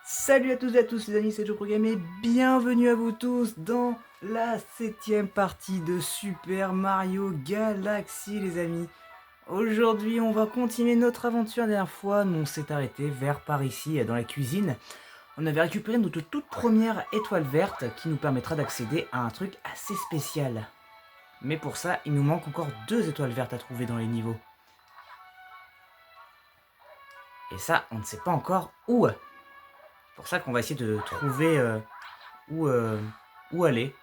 Salut à tous et à tous les amis, c'est JoProGame et bienvenue à vous tous dans la 7ème partie de Super Mario Galaxy les amis. Aujourd'hui on va continuer notre aventure. La dernière fois on s'est arrêté vers par ici dans la cuisine. On avait récupéré notre toute première étoile verte qui nous permettra d'accéder à un truc assez spécial. Mais pour ça il nous manque encore 2 étoiles vertes à trouver dans les niveaux. Et ça on ne sait pas encore où. C'est pour ça qu'on va essayer de trouver où, où aller.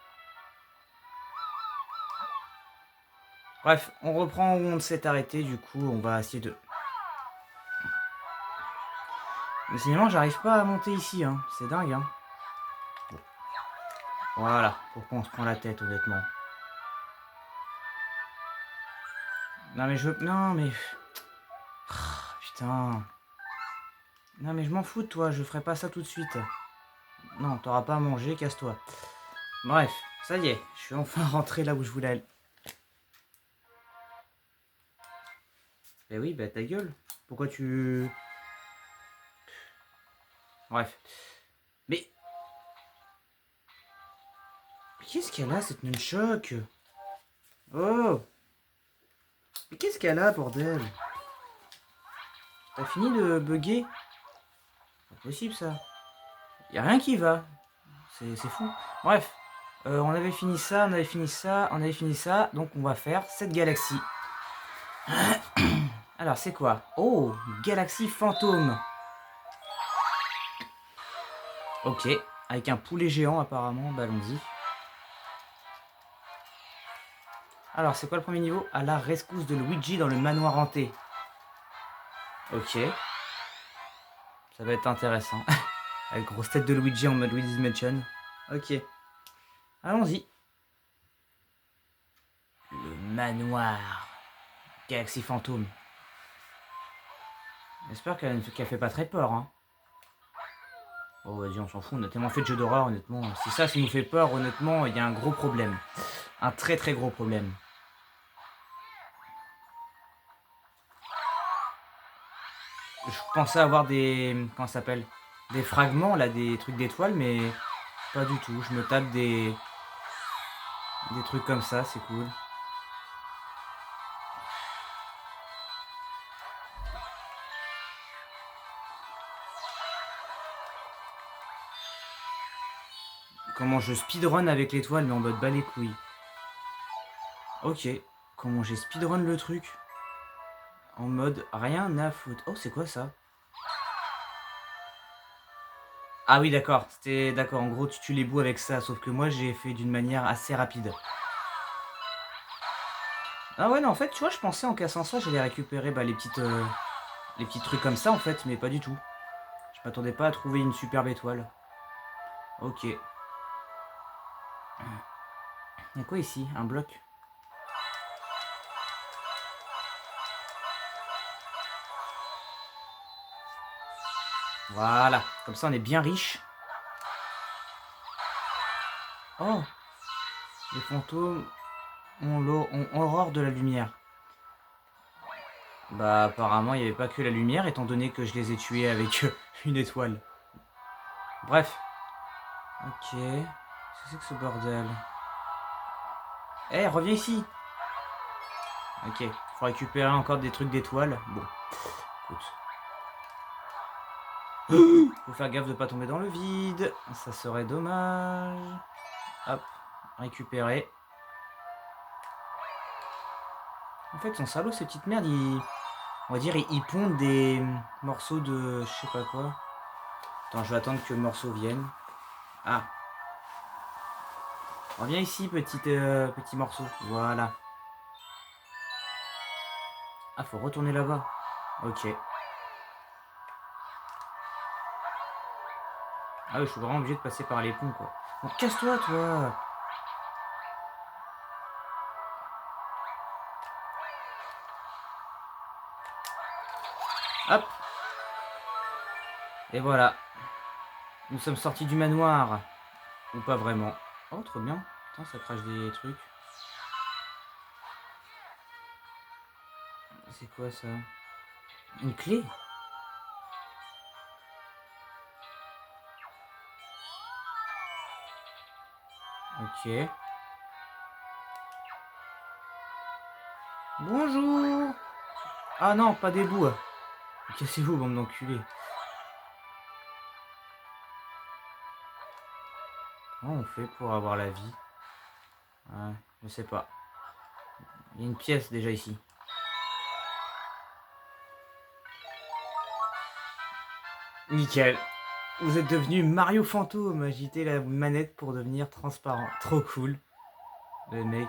Bref, on reprend où on s'est arrêté, du coup on va essayer de... Mais finalement j'arrive pas à monter ici, hein. C'est dingue. Hein. Bon. Voilà, pourquoi on se prend la tête honnêtement. Non mais je... Non mais... Ah, putain. Non mais je m'en fous de toi, je ferai pas ça tout de suite. Non, t'auras pas à manger, casse-toi. Bref, ça y est, je suis enfin rentré là où je voulais aller. Eh oui, bah ta gueule. Pourquoi tu... Bref. Mais... Qu'est-ce qu'elle a cette nunchuk? Oh! Mais qu'est-ce qu'elle a, bordel? T'as fini de bugger? Pas possible ça. Y a rien qui va. C'est fou. Bref. On avait fini ça, on avait fini ça, on avait fini ça. Donc on va faire cette galaxie. Alors c'est quoi? Oh, galaxie fantôme. Ok. Avec un poulet géant apparemment. Bah allons-y. Alors c'est quoi le premier niveau? À la rescousse de Luigi dans le manoir hanté. Ok. Ça va être intéressant. Avec grosse tête de Luigi en mode Luigi's Mansion. Ok. Allons-y. Le manoir. Galaxie fantôme. J'espère qu'elle fait pas très peur, hein. Oh vas-y, on s'en fout, on a tellement fait de jeux d'horreur, honnêtement. Si ça nous fait peur, honnêtement, il y a un gros problème. Un très très gros problème. Je pensais avoir des... Comment ça s'appelle? Des fragments, là, des trucs d'étoiles, mais pas du tout. Je me tape des... Des trucs comme ça, c'est cool. Comment je speedrun avec l'étoile, mais en mode bas les couilles. Ok. Comment j'ai speedrun le truc? En mode rien à foutre. Oh, c'est quoi ça? Ah oui, d'accord. C'était... D'accord, en gros, tu tues les bouts avec ça. Sauf que moi, j'ai fait d'une manière assez rapide. Ah ouais, non, en fait, tu vois, je pensais en cassant ça, j'allais récupérer bah, les petits trucs comme ça, en fait, mais pas du tout. Je m'attendais pas à trouver une superbe étoile. Ok. Il y a quoi ici? Un bloc? Voilà. Comme ça, on est bien riche. Oh! Les fantômes ont horreur de la lumière. Bah, apparemment, il n'y avait pas que la lumière, étant donné que je les ai tués avec une étoile. Bref. Ok. Qu'est-ce que c'est que ce bordel? Eh, reviens ici! Ok. Faut récupérer encore des trucs d'étoiles. Bon. Écoute. Faut faire gaffe de pas tomber dans le vide. Ça serait dommage. Hop. Récupérer. En fait, son salaud, ces petites merdes, on va dire, ils pondent des morceaux de... Je sais pas quoi. Attends, je vais attendre que le morceau vienne. Ah. Reviens ici, petit morceau. Voilà. Ah, faut retourner là-bas. Ok. Ah oui, je suis vraiment obligé de passer par les ponts, quoi. Bon, casse-toi, toi. Hop. Et voilà. Nous sommes sortis du manoir. Ou pas vraiment. Oh, trop bien. Putain, ça crache des trucs. C'est quoi, ça? Une clé? Ok. Bonjour. Ah non, pas des bouts. Cassez-vous, bande d'enculés. Comment on fait pour avoir la vie? Ouais, je sais pas. Il y a une pièce déjà ici. Nickel. Vous êtes devenu Mario Fantôme. Agitez la manette pour devenir transparent. Trop cool. Le mec.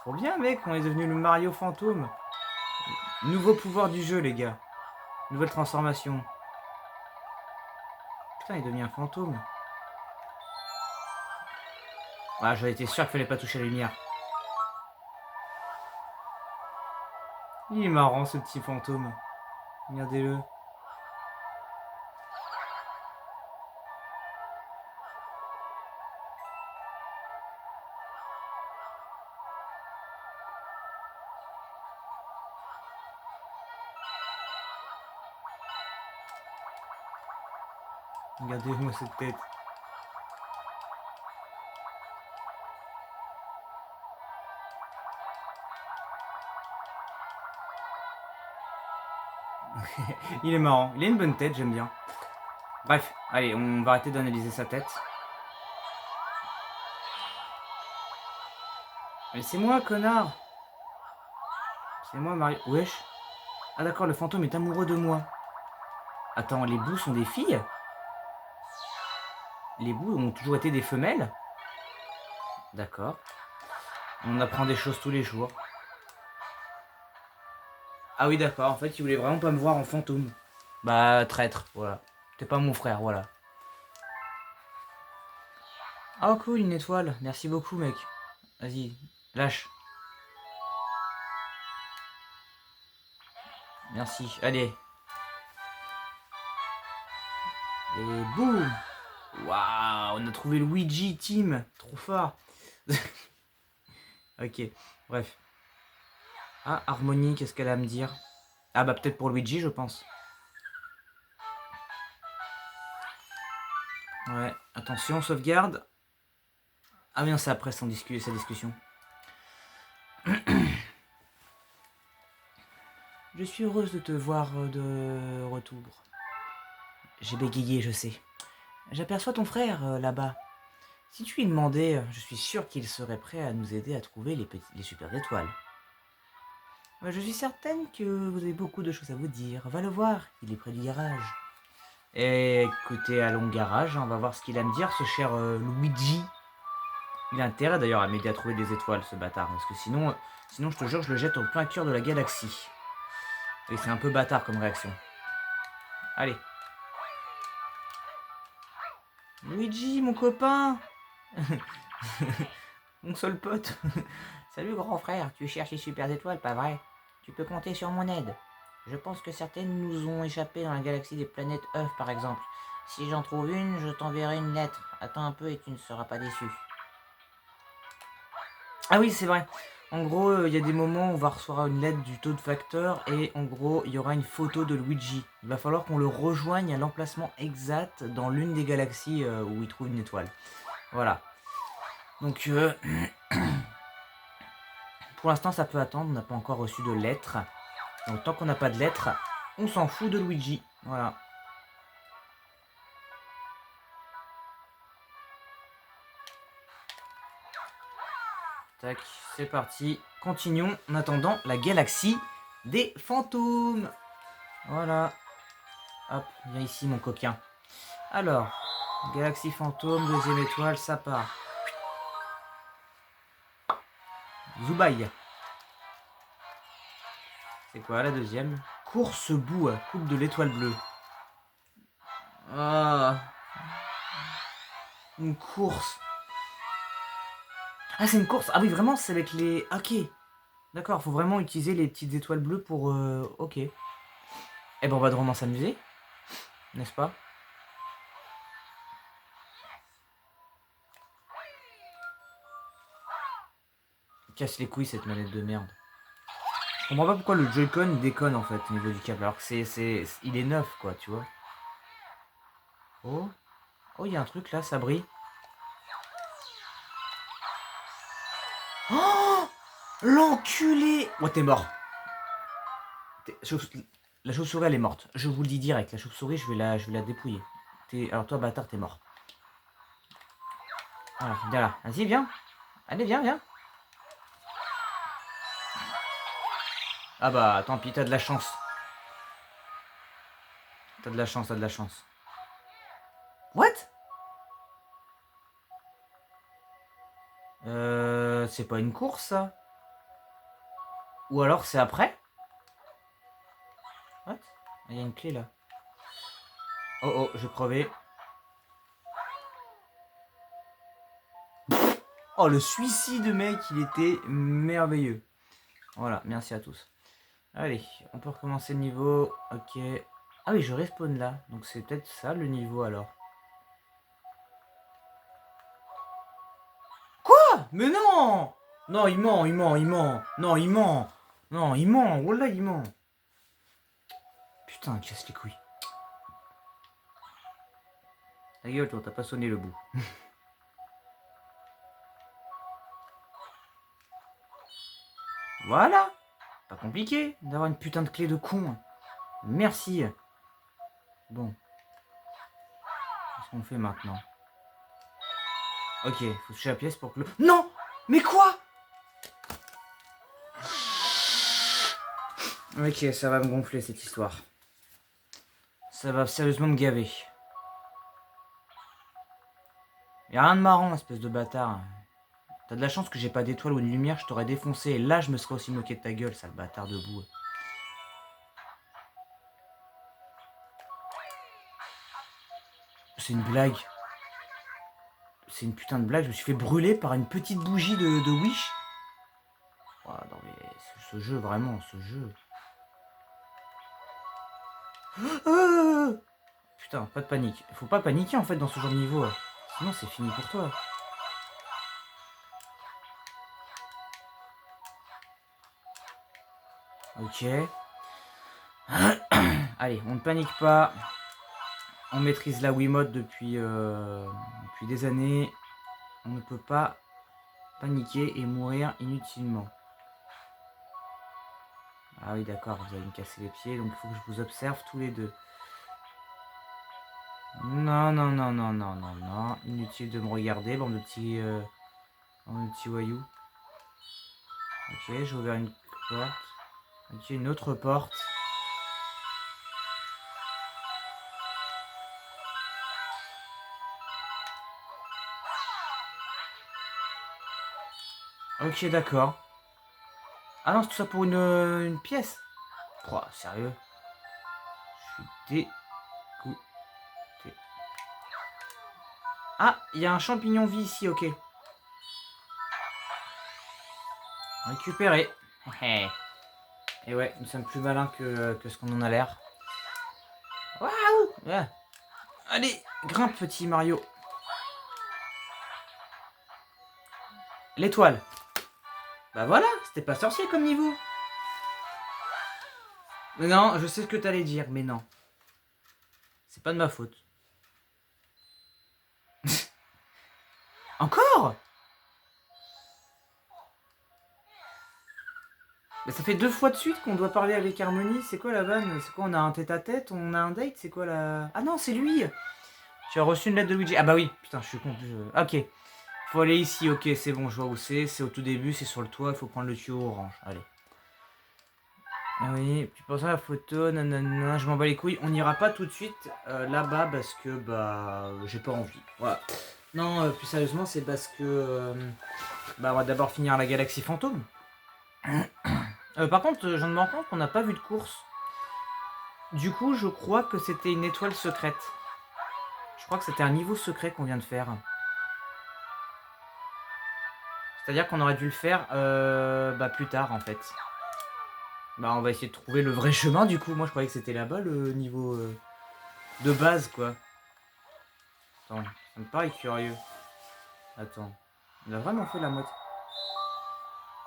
Trop bien, mec. On est devenu le Mario Fantôme. Nouveau pouvoir du jeu, les gars. Nouvelle transformation. Putain, il devient un fantôme. Ah, j'avais été sûr qu'il fallait pas toucher la lumière. Il est marrant, ce petit fantôme. Regardez-le. Regardez-moi cette tête. Il est marrant. Il a une bonne tête, j'aime bien. Bref, allez, on va arrêter d'analyser sa tête. Mais c'est moi, connard. C'est moi, Mario. Wesh. Ah d'accord, le fantôme est amoureux de moi. Attends, les bouts sont des filles? Les bouts ont toujours été des femelles? D'accord. On apprend des choses tous les jours. Ah oui, d'accord. En fait, il voulait vraiment pas me voir en fantôme. Bah, traître, voilà. T'es pas mon frère, voilà. Oh, cool, une étoile. Merci beaucoup, mec. Vas-y, lâche. Merci. Allez. Et boum. Waouh, on a trouvé le Luigi Team. Trop fort. Ok, bref. Ah, Harmonie, qu'est-ce qu'elle a à me dire? Ah bah peut-être pour Luigi, je pense. Ouais, attention, sauvegarde. Ah oui, non, c'est après sa discussion. Je suis heureuse de te voir de retour. J'ai bégayé, je sais. J'aperçois ton frère là-bas. Si tu lui demandais, je suis sûr qu'il serait prêt à nous aider à trouver les super étoiles. Je suis certaine que vous avez beaucoup de choses à vous dire. Va le voir, il est près du garage. Écoutez, allons au garage, on va voir ce qu'il a à me dire, ce cher Luigi. Il a intérêt d'ailleurs à m'aider à trouver des étoiles, ce bâtard, parce que sinon je te jure, je le jette au plein cœur de la galaxie. Et c'est un peu bâtard comme réaction. Allez. Luigi, mon copain. Mon seul pote. Salut grand frère, tu cherches les super étoiles, pas vrai? Tu peux compter sur mon aide. Je pense que certaines nous ont échappé dans la galaxie des planètes œufs, par exemple. Si j'en trouve une, je t'enverrai une lettre. Attends un peu et tu ne seras pas déçu. Ah oui, c'est vrai. En gros, il y a des moments où on va recevoir une lettre du Toad Factor et en gros, il y aura une photo de Luigi. Il va falloir qu'on le rejoigne à l'emplacement exact dans l'une des galaxies où il trouve une étoile. Voilà. Donc, pour l'instant, ça peut attendre. On n'a pas encore reçu de lettre. Donc, tant qu'on n'a pas de lettre, on s'en fout de Luigi. Voilà. Tac, c'est parti. Continuons en attendant la galaxie des fantômes. Voilà. Hop, viens ici mon coquin. Alors, galaxie fantôme, deuxième étoile, ça part. Zoubaï. C'est quoi la deuxième? Course boue, coupe de l'étoile bleue. Ah, une course. Ah, c'est une course. Ah oui, vraiment, c'est avec les... Ok. D'accord, faut vraiment utiliser les petites étoiles bleues pour... Ok. Eh ben, on va drôlement s'amuser. N'est-ce pas? Casse les couilles, cette manette de merde. Je comprends pas pourquoi le Joy-Con déconne, en fait, au niveau du câble. Alors que il est neuf, quoi, tu vois. Oh. Oh, il y a un truc, là, ça brille. Oh, l'enculé. Oh, t'es mort. La chauve-souris, elle est morte. Je vous le dis direct. La chauve-souris, je vais la dépouiller. Alors toi, bâtard, t'es mort. Voilà, viens là. Vas-y, viens. Allez, viens, viens. Ah bah, tant pis, t'as de la chance. T'as de la chance, t'as de la chance. What? C'est pas une course, ça? Ou alors c'est après? What? Il y a une clé, là. Oh, oh, je crevais. Oh, le suicide, mec, il était merveilleux. Voilà, merci à tous. Allez, on peut recommencer le niveau. Ok. Ah oui, je respawn là. Donc c'est peut-être ça le niveau alors. Quoi? Mais non! Non, il ment, il ment, il ment. Non, il ment. Non, il ment. Wallah, il ment. Putain, casse les couilles. Ta gueule, toi, t'as pas sonné le bout. Voilà. Pas compliqué d'avoir une putain de clé de con. Merci. Bon. Qu'est-ce qu'on fait maintenant? Ok, faut toucher la pièce pour que le... Non! Mais quoi? Ok, ça va me gonfler cette histoire. Ça va sérieusement me gaver. Y'a rien de marrant, espèce de bâtard. T'as de la chance que j'ai pas d'étoile ou de lumière, je t'aurais défoncé. Et là, je me serais aussi moqué de ta gueule, sale bâtard debout. C'est une blague. C'est une putain de blague. Je me suis fait brûler par une petite bougie de Wish. Oh, non mais ce jeu, vraiment, ce jeu. Putain, pas de panique. Faut pas paniquer en fait dans ce genre de niveau. Sinon c'est fini pour toi. Ok. Allez, on ne panique pas. On maîtrise la Wiimote depuis des années. On ne peut pas paniquer et mourir inutilement. Ah oui, d'accord, vous allez me casser les pieds, donc il faut que je vous observe tous les deux. Non, non, non, non, non, non, non. Inutile de me regarder, bande de petits voyous. Ok, j'ai ouvert une porte. Ok, une autre porte. Ok, d'accord. Ah non, c'est tout ça pour une pièce. Oh, sérieux? Je suis dégoûté. Ah, il y a un champignon vie ici, ok. Récupéré. Et ouais, nous sommes plus malins que ce qu'on en a l'air. Waouh! Ouais. Allez, grimpe, petit Mario. L'étoile. Bah voilà, c'était pas sorcier comme niveau. Mais non, je sais ce que t'allais dire, mais non. C'est pas de ma faute. Encore? Mais ça fait 2 fois de suite qu'on doit parler avec Harmony. C'est quoi la vanne? C'est quoi, on a un tête-à-tête? On a un date? C'est quoi la... Ah non, c'est lui! Tu as reçu une lettre de Luigi. Ah bah oui, putain, je suis con. Ok. Faut aller ici, ok, c'est bon, je vois où c'est. C'est au tout début, c'est sur le toit, il faut prendre le tuyau orange. Allez. Ah oui, tu penses à la photo, nanana, je m'en bats les couilles. On n'ira pas tout de suite là-bas parce que bah j'ai pas envie. Voilà. Non, plus sérieusement, c'est parce que bah on va d'abord finir la galaxie fantôme. Par contre, je viens de me rendre compte qu'on n'a pas vu de course. Du coup, je crois que c'était une étoile secrète. Je crois que c'était un niveau secret qu'on vient de faire. C'est-à-dire qu'on aurait dû le faire bah, plus tard en fait. Bah on va essayer de trouver le vrai chemin du coup. Moi je croyais que c'était là-bas le niveau de base quoi. Attends, ça me paraît curieux. Attends, on a vraiment fait la moitié.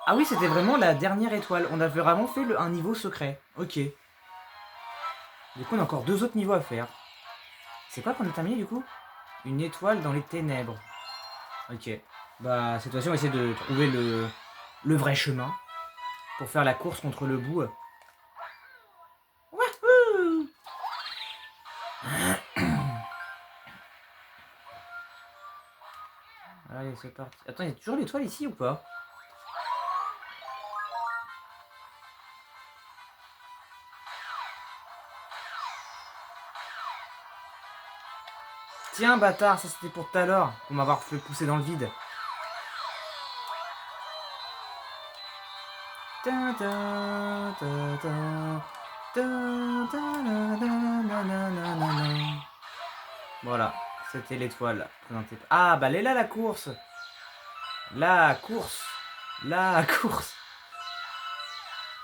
Ah oui, c'était vraiment la dernière étoile. On avait vraiment fait un niveau secret. Ok. Du coup on a encore 2 autres niveaux à faire. C'est quoi qu'on a terminé du coup? Une étoile dans les ténèbres. Ok. Bah cette fois-ci on va essayer de trouver le vrai chemin pour faire la course contre le bout. Allez, c'est parti. Attends, il y a toujours l'étoile ici ou pas? Tiens, bâtard, ça c'était pour tout à l'heure, pour m'avoir fait pousser dans le vide. Voilà, c'était l'étoile présentée. Ah, bah elle est là la course. La course. La course.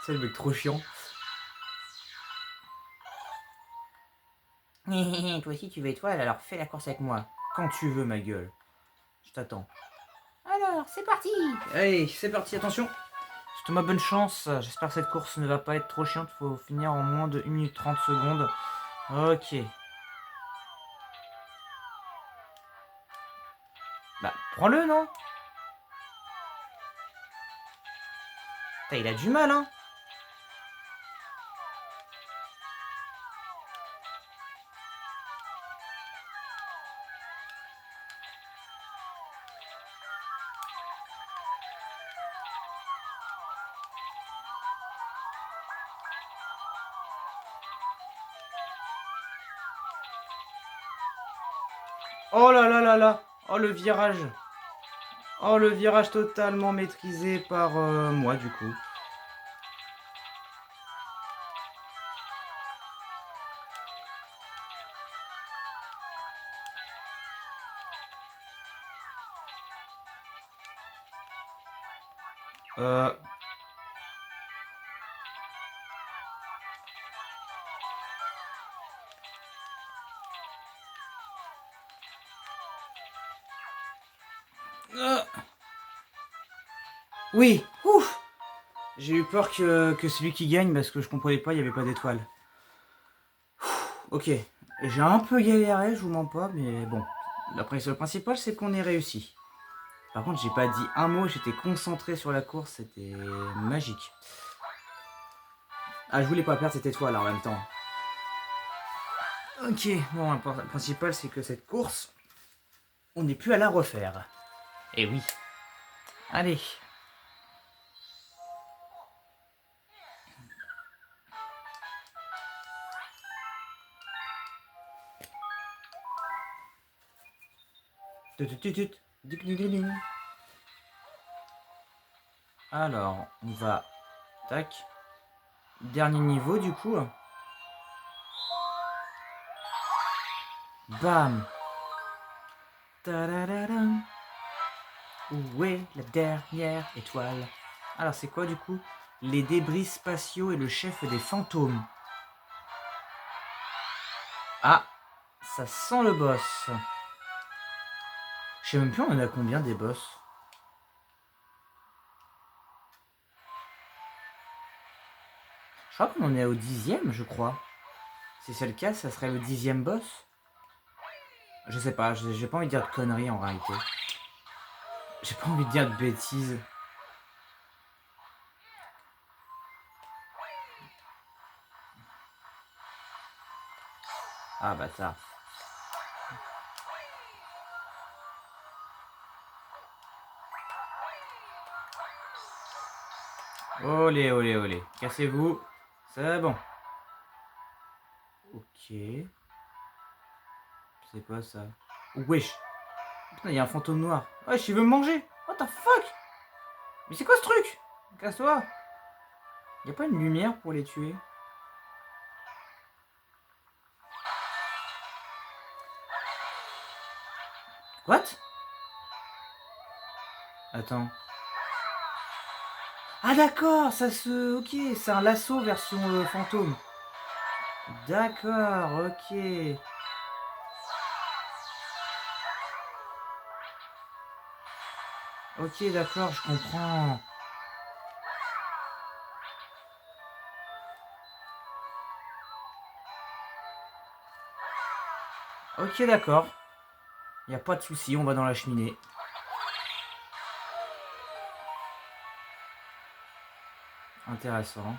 C'est le mec trop chiant. Toi aussi tu veux étoile, alors fais la course avec moi. Quand tu veux, ma gueule. Je t'attends. Alors, c'est parti. Allez, c'est parti, attention. Surtout ma bonne chance. J'espère que cette course ne va pas être trop chiante. Faut finir en moins de 1 minute 30 secondes. Ok. Bah, prends-le, non? Putain, il a du mal, hein. Oh là là là là. Oh, le virage. Oh, le virage totalement maîtrisé par moi, du coup. Euh... Oui. Ouf. J'ai eu peur que celui qui gagne parce que je comprenais pas, il n'y avait pas d'étoile. Ok. J'ai un peu galéré, je vous mens pas, mais bon. Le principal, c'est qu'on ait réussi. Par contre, j'ai pas dit un mot, j'étais concentré sur la course, c'était magique. Ah, je voulais pas perdre cette étoile en même temps. Ok, bon, le principal, c'est que cette course, on n'est plus à la refaire. Eh oui. Allez. Alors, on va... Tac. Dernier niveau, du coup. Bam. Tadadadam. Où est la dernière étoile? Alors, c'est quoi, du coup? Les débris spatiaux et le chef des fantômes. Ah, ça sent le boss. Je sais même plus on en a combien des boss. Je crois qu'on en est au 10e, je crois. Si c'est le cas, ça serait le 10e boss. Je sais pas, j'ai pas envie de dire de conneries en réalité. J'ai pas envie de dire de bêtises. Ah bâtard. Olé, olé, olé. Cassez-vous. C'est bon. Ok. C'est quoi ça? Wesh. Putain, il y a un fantôme noir. Wesh, il veut me manger. What the fuck? Mais c'est quoi ce truc? Casse-toi. Y a pas une lumière pour les tuer? What? Attends. Ah d'accord, ça se... Ok, c'est un lasso version fantôme. D'accord, ok. Ok, d'accord, je comprends. Ok, d'accord. Y a pas de souci, on va dans la cheminée. Intéressant.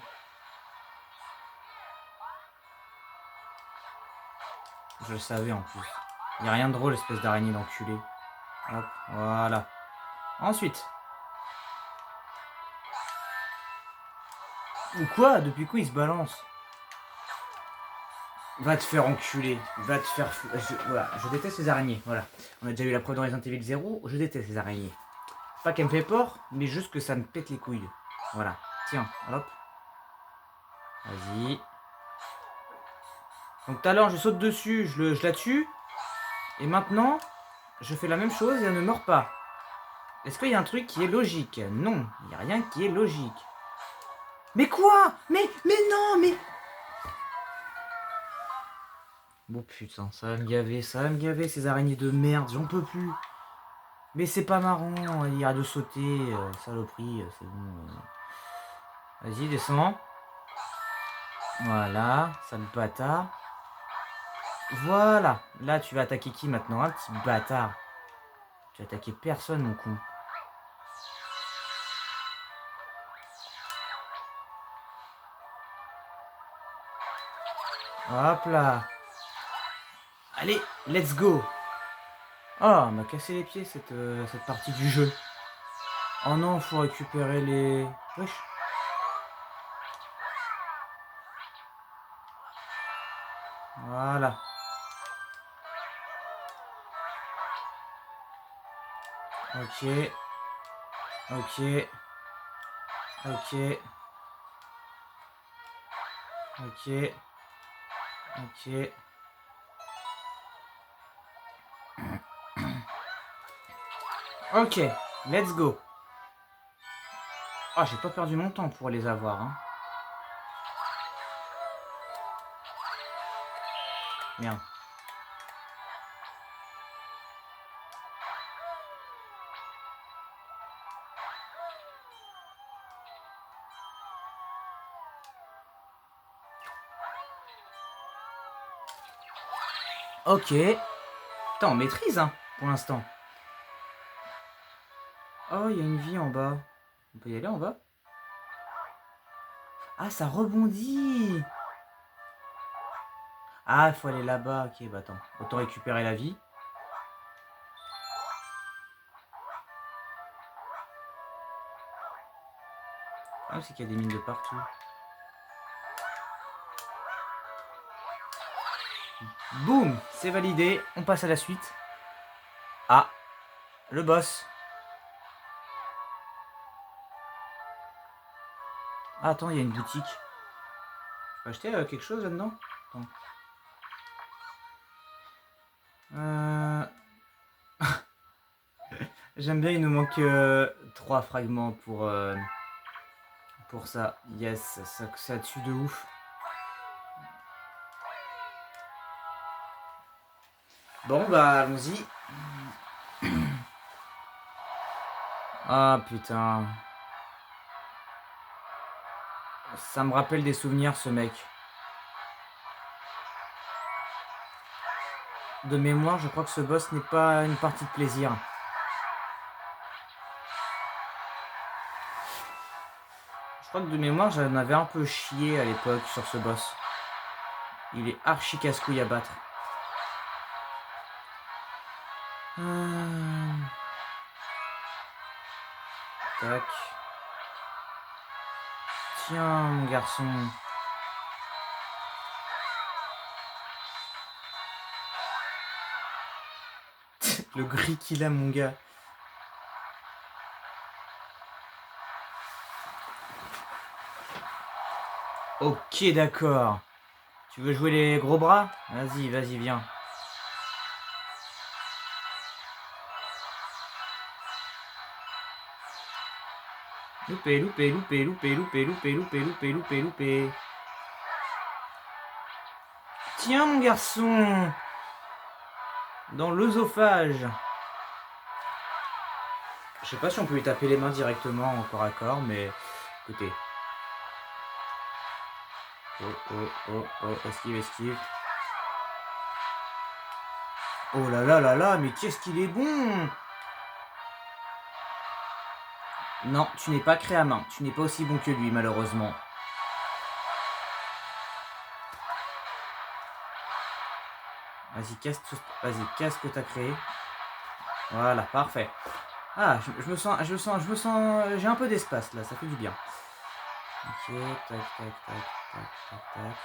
Je le savais en plus. Il n'y a rien de drôle, espèce d'araignée d'enculé. Hop, voilà. Ensuite. Ou quoi? Depuis quoi il se balance? Va te faire enculer. Va te faire fou. Voilà, je déteste les araignées. Voilà. On a déjà eu la preuve dans Resident Evil 0. Je déteste les araignées. Pas qu'elle me fait peur, mais juste que ça me pète les couilles. Voilà. Tiens, hop. Vas-y. Donc tout à l'heure, je saute dessus, je la tue. Et maintenant, je fais la même chose et elle ne meurt pas. Est-ce qu'il y a un truc qui est logique? Non, il n'y a rien qui est logique. Mais quoi? Mais non, mais... Bon putain, ça va me gaver ces araignées de merde, j'en peux plus. Mais c'est pas marrant, il y a de sauter, saloperie, c'est bon. Vas-y, descends. Voilà, sale bâtard. Voilà, là tu vas attaquer qui maintenant, hein, petit bâtard? Tu vas attaquer personne, mon con. Hop là. Allez, let's go. Oh, on m'a cassé les pieds cette partie du jeu. Oh non, faut récupérer les... Wesh. Voilà. Ok. Ok. Ok. Ok. Ok. Ok. Let's go. Oh, j'ai pas perdu mon temps pour les avoir, hein. Merde. Ok. Putain, on maîtrise, hein, pour l'instant. Oh, il y a une vie en bas. On peut y aller en bas? Ah, ça rebondit. Ah, il faut aller là-bas. Ok, bah attends. Autant récupérer la vie. Ah, c'est qu'il y a des mines de partout. Boum, c'est validé. On passe à la suite. Ah, le boss. Ah, attends, il y a une boutique. Je peux acheter quelque chose là-dedans? Attends. J'aime bien, il nous manque 3 fragments pour ça. Yes, ça tue de ouf. Bon, bah, allons-y. Ah, putain. Ça me rappelle des souvenirs, ce mec. De mémoire, je crois que ce boss n'est pas une partie de plaisir. Je crois que de mémoire, j'en avais un peu chié à l'époque sur ce boss. Il est archi casse-couille à battre. Tac. Tiens, mon garçon. Le gris qu'il a, mon gars. Ok, d'accord. Tu veux jouer les gros bras? Vas-y, vas-y, viens. Loupé, loupé, loupé, loupé, loupé, loupé, loupé, loupé, loupé, loupé. Tiens, mon garçon. Dans l'œsophage. Je sais pas si on peut lui taper les mains directement en corps à corps, mais écoutez. Oh, oh, oh, oh, esquive, esquive. Oh là là là là, mais qu'est-ce qu'il est bon! Non, tu n'es pas créé à main. Tu n'es pas aussi bon que lui, malheureusement. Vas-y, casse ce que t'as créé. Voilà, parfait. Ah, je me sens, j'ai un peu d'espace là, ça fait du bien. Ok, tac, tac, tac, tac, tac, tac.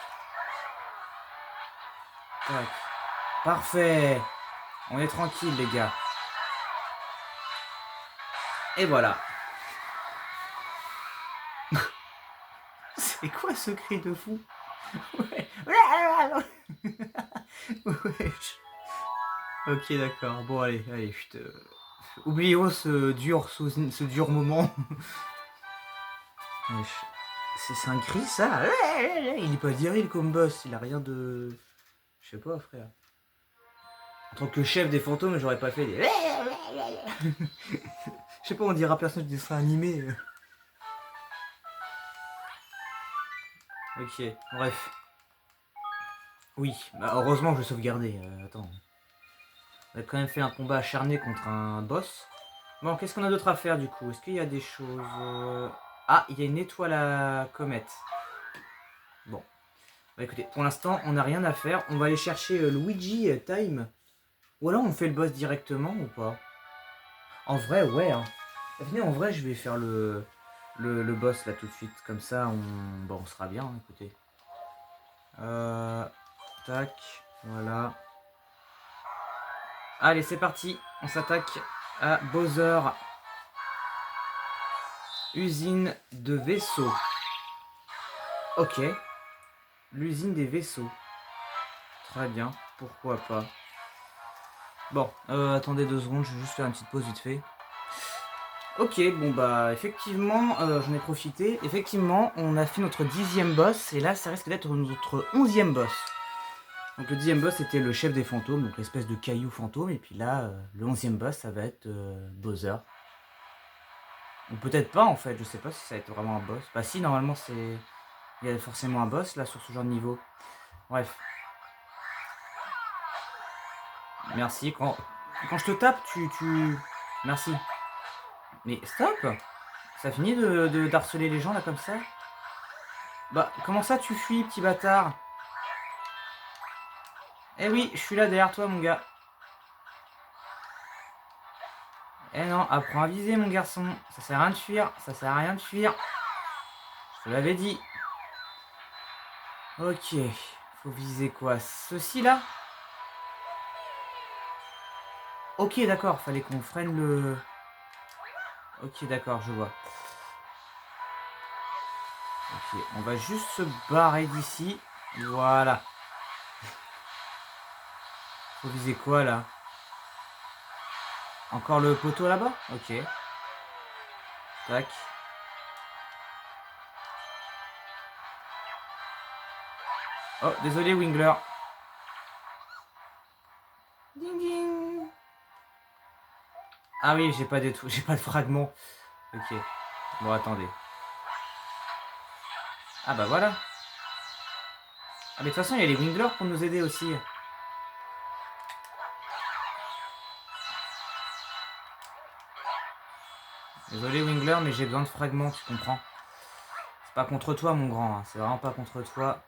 Tac. Parfait. On est tranquille, les gars. Et voilà. C'est quoi ce cri de fou? Ouais. Wesh. Ok, d'accord. Bon, allez, chut. Oublions ce dur moment. Wesh. C'est un cri, ça? Il est pas viril comme boss. Il a rien de... Je sais pas, frère. En tant que chef des fantômes, j'aurais pas fait des... Je sais pas, on dirait un personnage de dessin animé. Ok, bref. Oui, bah heureusement que je sauvegardais. Attends. On a quand même fait un combat acharné contre un boss. Bon, qu'est-ce qu'on a d'autre à faire du coup? Est-ce qu'il y a des choses... Ah, il y a une étoile à comète. Bon. Bah écoutez, pour l'instant, on n'a rien à faire. On va aller chercher Luigi Time. Ou alors on fait le boss directement ou pas? En vrai, ouais. Hein. Venez, en vrai, je vais faire le boss là tout de suite. Comme ça, on sera bien, hein, écoutez. Tac, voilà. Allez, c'est parti. On s'attaque à Bowser. Usine de vaisseaux. Ok. L'usine des vaisseaux. Très bien. Pourquoi pas. Bon, attendez 2 secondes. Je vais juste faire une petite pause vite fait. Ok, bon bah effectivement, j'en ai profité. Effectivement, on a fait notre 10e boss. Et là, ça risque d'être notre 11e boss. Donc le 10e boss c'était le chef des fantômes, donc l'espèce de caillou fantôme, et puis là, le 11e boss ça va être Bowser. Ou peut-être pas en fait, je sais pas si ça va être vraiment un boss. Bah si, normalement c'est... Il y a forcément un boss là sur ce genre de niveau. Bref. Merci, quand je te tape, tu... Merci. Mais stop! Ça finit d'harceler les gens là comme ça? Bah comment ça tu fuis, petit bâtard? Eh oui, je suis là derrière toi mon gars. Eh non, apprends à viser mon garçon. Ça sert à rien de fuir. Ça sert à rien de fuir. Je te l'avais dit. Ok. Faut viser quoi? Ceci là? Ok, d'accord. Fallait qu'on freine le... Ok, d'accord, je vois. Ok, on va juste se barrer d'ici. Voilà. Faut viser quoi là? Encore le poteau là-bas? Ok. Tac. Oh, désolé Wingler. Ding ding. Ah oui, j'ai pas de fragment. Ok. Bon, attendez. Ah bah voilà. Ah mais de toute façon, il y a les Winglers pour nous aider aussi. Désolé Wingler, mais j'ai besoin de fragments, tu comprends? C'est pas contre toi mon grand, hein. C'est vraiment pas contre toi.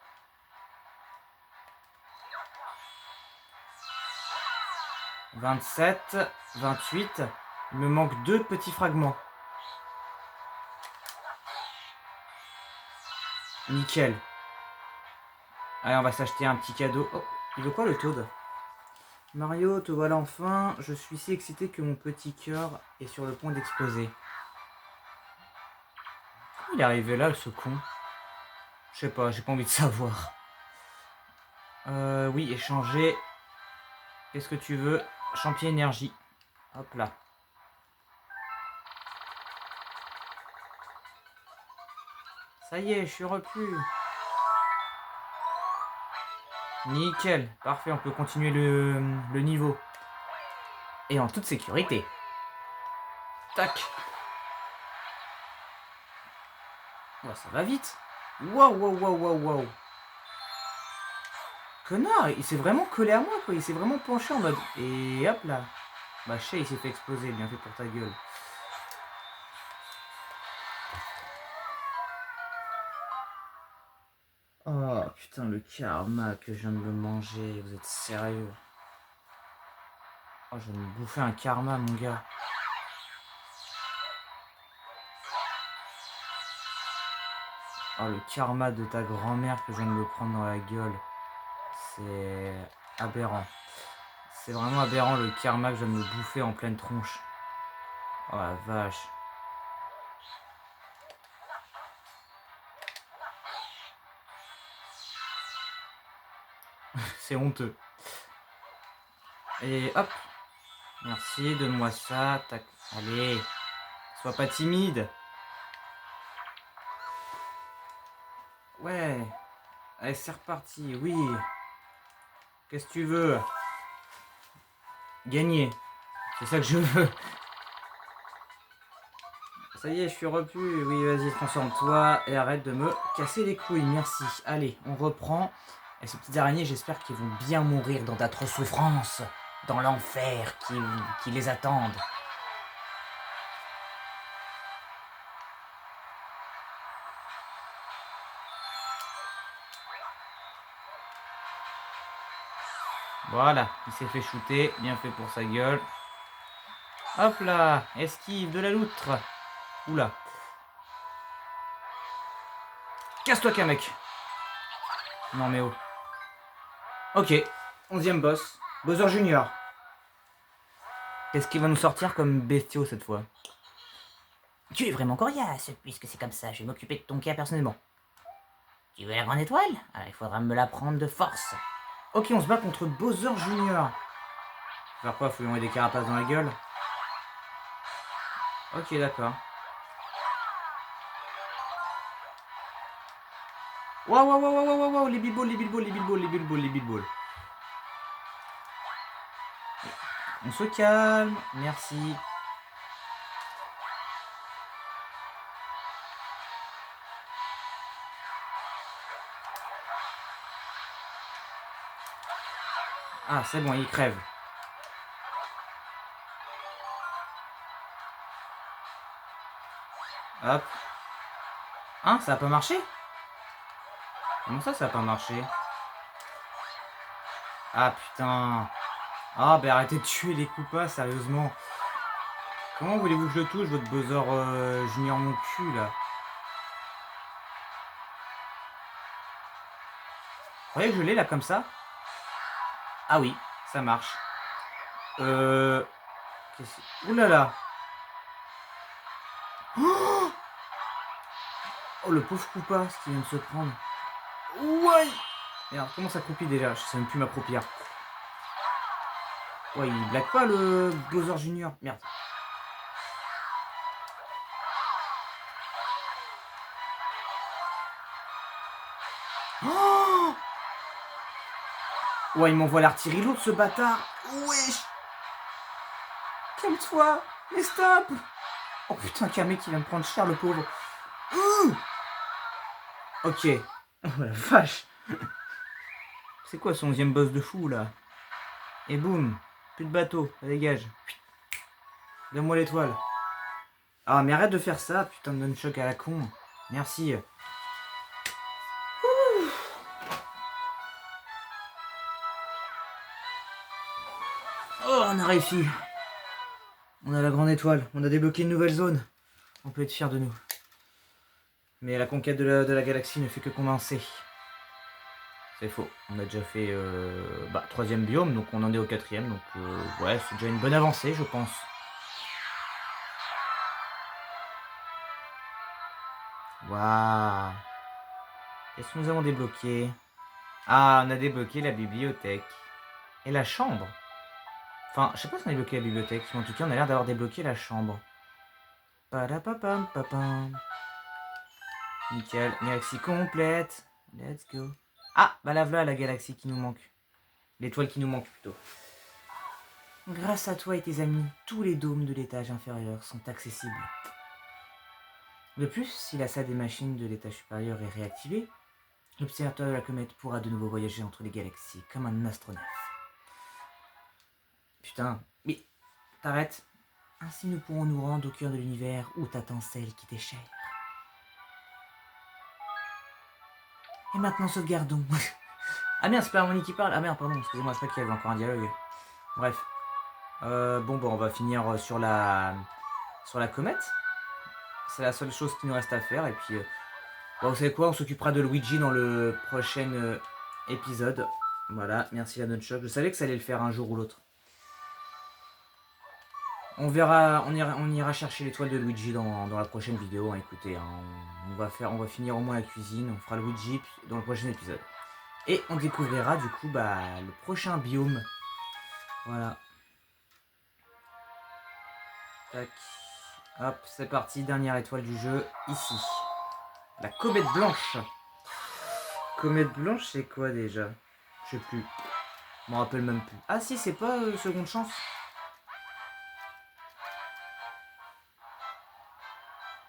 « 27, 28. Il me manque 2 petits fragments. Nickel. Allez, on va s'acheter un petit cadeau. Oh, il veut quoi le Toad? Mario, te voilà enfin. Je suis si excité que mon petit cœur est sur le point d'exploser. Comment il est arrivé là, ce con? Je sais pas, j'ai pas envie de savoir. Oui, échanger. Qu'est-ce que tu veux? Champion énergie. Hop là. Ça y est, je suis repu. Nickel, parfait, on peut continuer le niveau. Et en toute sécurité. Tac. Oh, ça va vite. Waouh, waouh, waouh, waouh, waouh. Connard, il s'est vraiment collé à moi, quoi. Il s'est vraiment penché en mode... Et hop là. Bah, Shay, il s'est fait exploser. Bien fait pour ta gueule. Oh putain, le karma que je viens de me manger, vous êtes sérieux? Oh, je viens de me bouffer un karma, mon gars. Oh, le karma de ta grand-mère que je viens de me prendre dans la gueule. C'est aberrant. C'est vraiment aberrant le karma que je viens de me bouffer en pleine tronche. Oh la vache. C'est honteux. Et hop. Merci, donne-moi ça. Tac. Allez. Sois pas timide. Ouais. Allez, c'est reparti. Oui. Qu'est-ce que tu veux? Gagner. C'est ça que je veux. Ça y est, je suis repu. Oui, vas-y, transforme-toi et arrête de me casser les couilles. Merci. Allez, on reprend. Et ces petites araignées, j'espère qu'ils vont bien mourir dans d'atroces souffrances, dans l'enfer qui les attendent. Voilà, il s'est fait shooter, bien fait pour sa gueule. Hop là, esquive de la loutre. Oula. Casse-toi qu'un mec. Non mais oh. Ok, 11e boss. Bowser Junior. Qu'est-ce qu'il va nous sortir comme bestiaux cette fois? Tu es vraiment coriace, puisque c'est comme ça, je vais m'occuper de ton cas personnellement. Tu veux la grande étoile? Alors il faudra me la prendre de force. Ok, on se bat contre Bowser Junior. Faire quoi? Faut lui envoyer des carapaces dans la gueule? Ok, d'accord. Waouh, waouh, waouh, waouh, waouh, les bilbols, les bilbols, les bilbols, les bilbols, les bilbols. On se calme, merci. Ah, c'est bon, il crève. Hop. Hein, ça a pas marché? Comment ça a pas marché? Ah putain. Ah bah arrêtez de tuer les coupas, sérieusement. Comment voulez-vous que je le touche, votre Bowser Junior mon cul, là? Vous croyez que je l'ai, là, comme ça? Ah oui, ça marche. Ouh là là. Oh, le pauvre Koopa, ce qu'il vient de se prendre. Ouais. Merde, comment ça croupit déjà? Je sais même plus m'accroupir. Ouais, il blague pas le Bowser Junior. Merde. Oh, ouais, il m'envoie l'artillerie lourde, ce bâtard. Wesh. Calme-toi. Mais stop. Oh putain, Kamé qui vient me prendre cher, le pauvre. Ok. Oh la vache. C'est quoi son 11e boss de fou, là? Et boum. Plus de bateau. Ça dégage. Donne-moi l'étoile. Ah, mais arrête de faire ça, putain de nunchuck à la con. Merci. Oh, on a réussi. On a la grande étoile. On a débloqué une nouvelle zone. On peut être fier de nous. Mais la conquête de la galaxie ne fait que commencer. C'est faux. On a déjà fait 3e biome, donc on en est au 4e. Donc ouais, c'est déjà une bonne avancée, je pense. Waouh. Qu'est-ce que nous avons débloqué? Ah, on a débloqué la bibliothèque. Et la chambre. Enfin, je sais pas si on a débloqué la bibliothèque, mais en tout cas, on a l'air d'avoir débloqué la chambre. Padapapam, papam. Nickel, galaxie complète. Let's go. Ah, bah là, voilà la galaxie qui nous manque. L'étoile qui nous manque plutôt. Grâce à toi et tes amis, tous les dômes de l'étage inférieur sont accessibles. De plus, si la salle des machines de l'étage supérieur est réactivée, l'observateur de la comète pourra de nouveau voyager entre les galaxies comme un astronef. Putain, mais t'arrêtes. Ainsi nous pourrons nous rendre au cœur de l'univers où t'attend celle qui t'est chère. Et maintenant, sauvegardons. Ah merde, c'est pas Harmonie qui parle. Ah merde, pardon, excusez-moi, je crois qu'il y avait encore un dialogue. Bref. Bon, on va finir sur la comète. C'est la seule chose qui nous reste à faire. Et puis, bon, vous savez quoi, on s'occupera de Luigi dans le prochain épisode. Voilà, merci la Nunchuck. Je savais que ça allait le faire un jour ou l'autre. On verra, on ira chercher l'étoile de Luigi dans la prochaine vidéo. Hein, écoutez, hein, on va finir au moins la cuisine. On fera Luigi dans le prochain épisode. Et on découvrira du coup le prochain biome. Voilà. Tac. Hop, c'est parti. Dernière étoile du jeu, ici. La comète blanche. Comète blanche, c'est quoi déjà? Je sais plus. Je m'en rappelle même plus. Ah si, c'est pas seconde chance.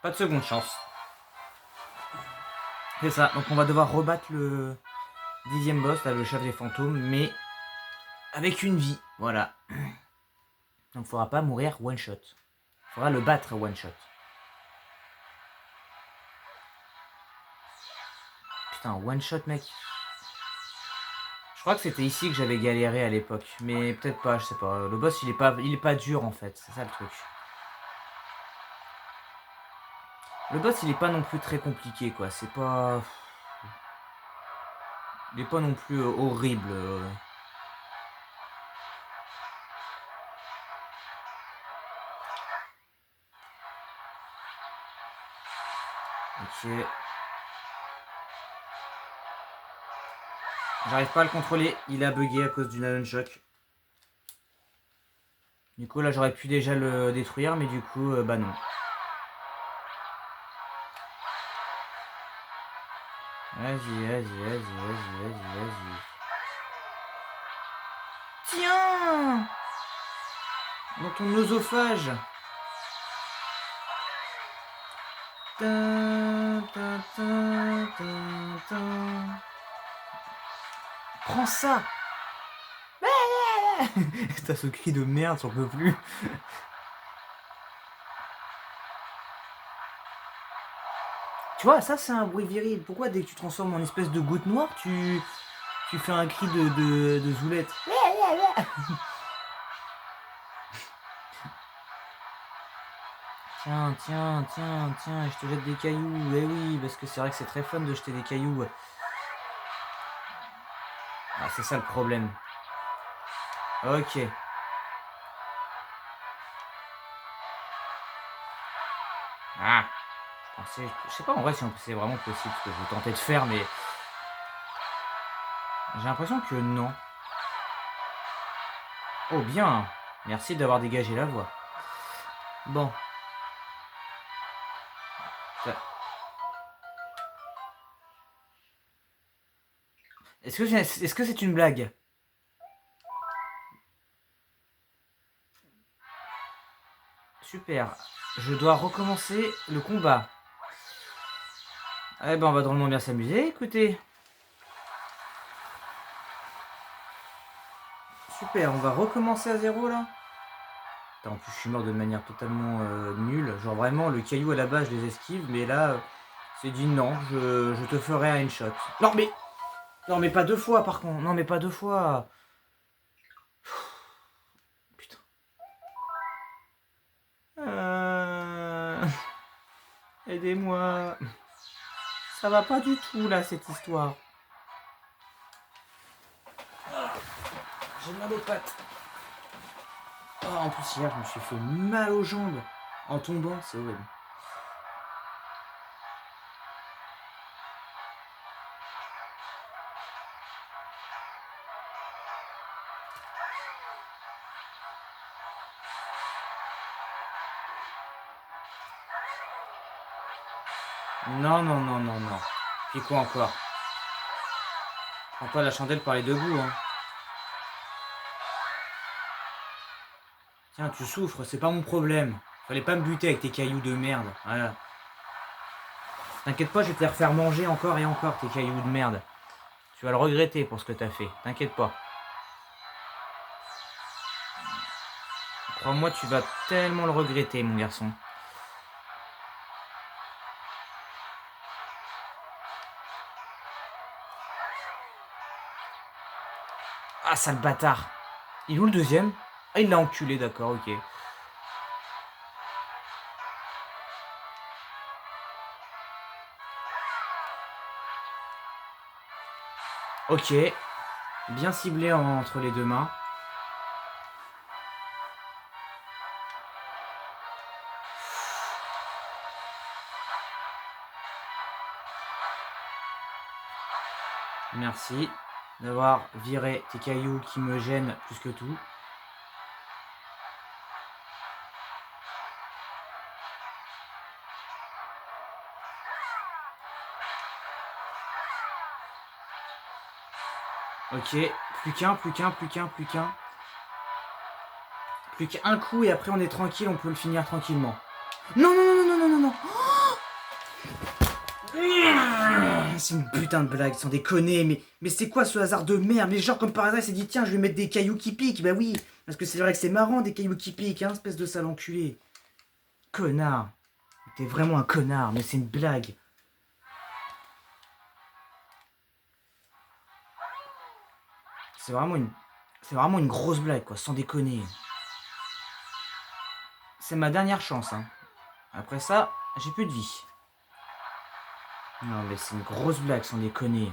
Pas de seconde chance. C'est ça. Donc on va devoir rebattre le 10e boss, là, le chef des fantômes, mais avec une vie. Voilà. Donc il faudra pas mourir one shot. Il faudra le battre one shot. Putain, one shot, mec. Je crois que c'était ici que j'avais galéré à l'époque, mais peut-être pas, je sais pas. Le boss, il est pas dur en fait, c'est ça le truc. Le boss, il est pas non plus très compliqué, quoi. C'est pas... Il est pas non plus horrible. Ok. J'arrive pas à le contrôler. Il a bugué à cause du nunchuck. Du coup, là, j'aurais pu déjà le détruire, mais du coup, bah non. Vas-y. Tiens! Dans ton oesophage. Prends ça. T'as ce cri de merde, j'en peux plus. Tu vois, ça c'est un bruit viril. Pourquoi dès que tu transformes en espèce de goutte noire, tu fais un cri de zoulette? Tiens, je te jette des cailloux. Eh oui, parce que c'est vrai que c'est très fun de jeter des cailloux. Ah, c'est ça le problème. Ok. Ah. Je sais pas en vrai si c'est vraiment possible ce que je tentais de faire, mais j'ai l'impression que non. Oh bien. Merci d'avoir dégagé la voie. Bon. Est-ce que c'est une blague? Super. Je dois recommencer le combat. Eh ben, on va drôlement bien s'amuser, écoutez. Super, on va recommencer à zéro, là. Putain, en plus, je suis mort de manière totalement nulle. Genre, vraiment, le caillou à la base, je les esquive, mais là, c'est dit non, je te ferai un shot. Non, mais pas deux fois, par contre. Non, mais pas deux fois. Putain. Aidez-moi. Ça va pas du tout, là, cette histoire. J'ai mal aux pattes. Oh, en plus, hier, je me suis fait mal aux jambes en tombant, c'est horrible. Non. Puis quoi encore? Prends pas la chandelle par les deux bouts, hein. Tiens, tu souffres, c'est pas mon problème. Fallait pas me buter avec tes cailloux de merde. Voilà. T'inquiète pas, je vais te les refaire manger encore et encore, tes cailloux de merde. Tu vas le regretter pour ce que t'as fait. T'inquiète pas. Crois-moi, tu vas tellement le regretter, mon garçon. Ah, sale bâtard. Il est où le deuxième? Ah, il l'a enculé, d'accord, ok. Ok. Bien ciblé entre les deux mains. Merci d'avoir viré tes cailloux qui me gênent plus que tout. Ok, plus qu'un. Plus qu'un coup et après on est tranquille, on peut le finir tranquillement. Non, non, non, non, non, non, non. C'est une putain de blague, sans déconner, mais c'est quoi ce hasard de merde? Mais genre comme par hasard il s'est dit tiens je vais mettre des cailloux qui piquent, bah oui, parce que c'est vrai que c'est marrant des cailloux qui piquent, hein, espèce de sale enculé. Connard. T'es vraiment un connard, mais c'est une blague. C'est vraiment une grosse blague quoi, sans déconner. C'est ma dernière chance, hein. Après ça, j'ai plus de vie. Non mais c'est une grosse blague, sans déconner.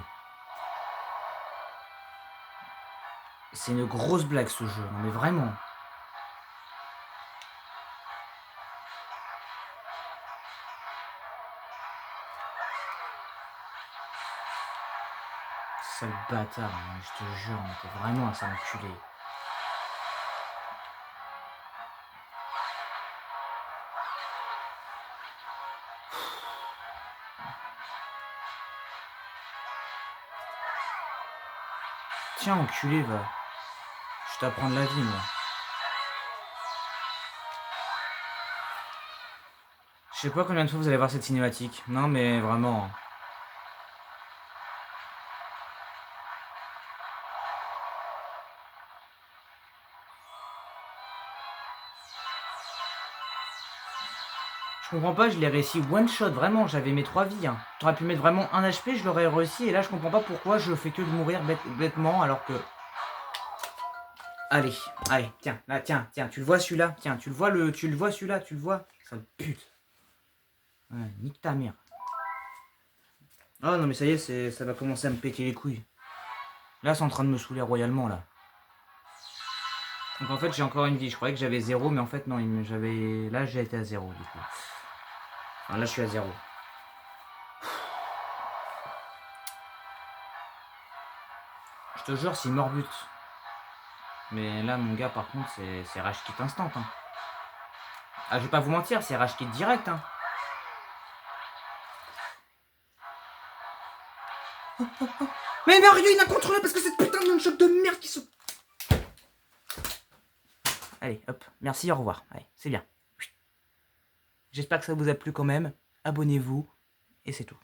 C'est une grosse blague ce jeu, non mais vraiment. Sale bâtard, hein, je te jure, mais t'es vraiment un sale enculé. Tiens enculé va. Je t'apprends de la vie moi. Je sais pas combien de fois vous allez voir cette cinématique. Non mais vraiment. Je comprends pas, je l'ai réussi one shot, vraiment, j'avais mes 3 vies. Hein. T'aurais pu mettre vraiment un HP, je l'aurais réussi, et là je comprends pas pourquoi je fais que de mourir bêtement alors que. Allez, allez, tiens, là, tiens, tu le vois celui-là, tiens, tu le vois celui-là, tu le vois, sale pute. Ouais, nique ta mère. Oh non mais ça y est, ça va commencer à me péter les couilles. Là c'est en train de me saouler royalement là. Donc en fait j'ai encore une vie, je croyais que j'avais 0, mais en fait non, là j'ai été à 0 du coup. Enfin là je suis à 0. Je te jure, c'est morbute. Mais là, mon gars, par contre, c'est rage quit instant. Hein. Ah, je vais pas vous mentir, c'est rage quit direct. Hein. Oh, oh, oh. Mais Mario, il a contrôlé parce que cette putain de non-shot de merde qui se. Allez, hop, merci, au revoir. Allez, c'est bien. J'espère que ça vous a plu quand même. Abonnez-vous, et c'est tout.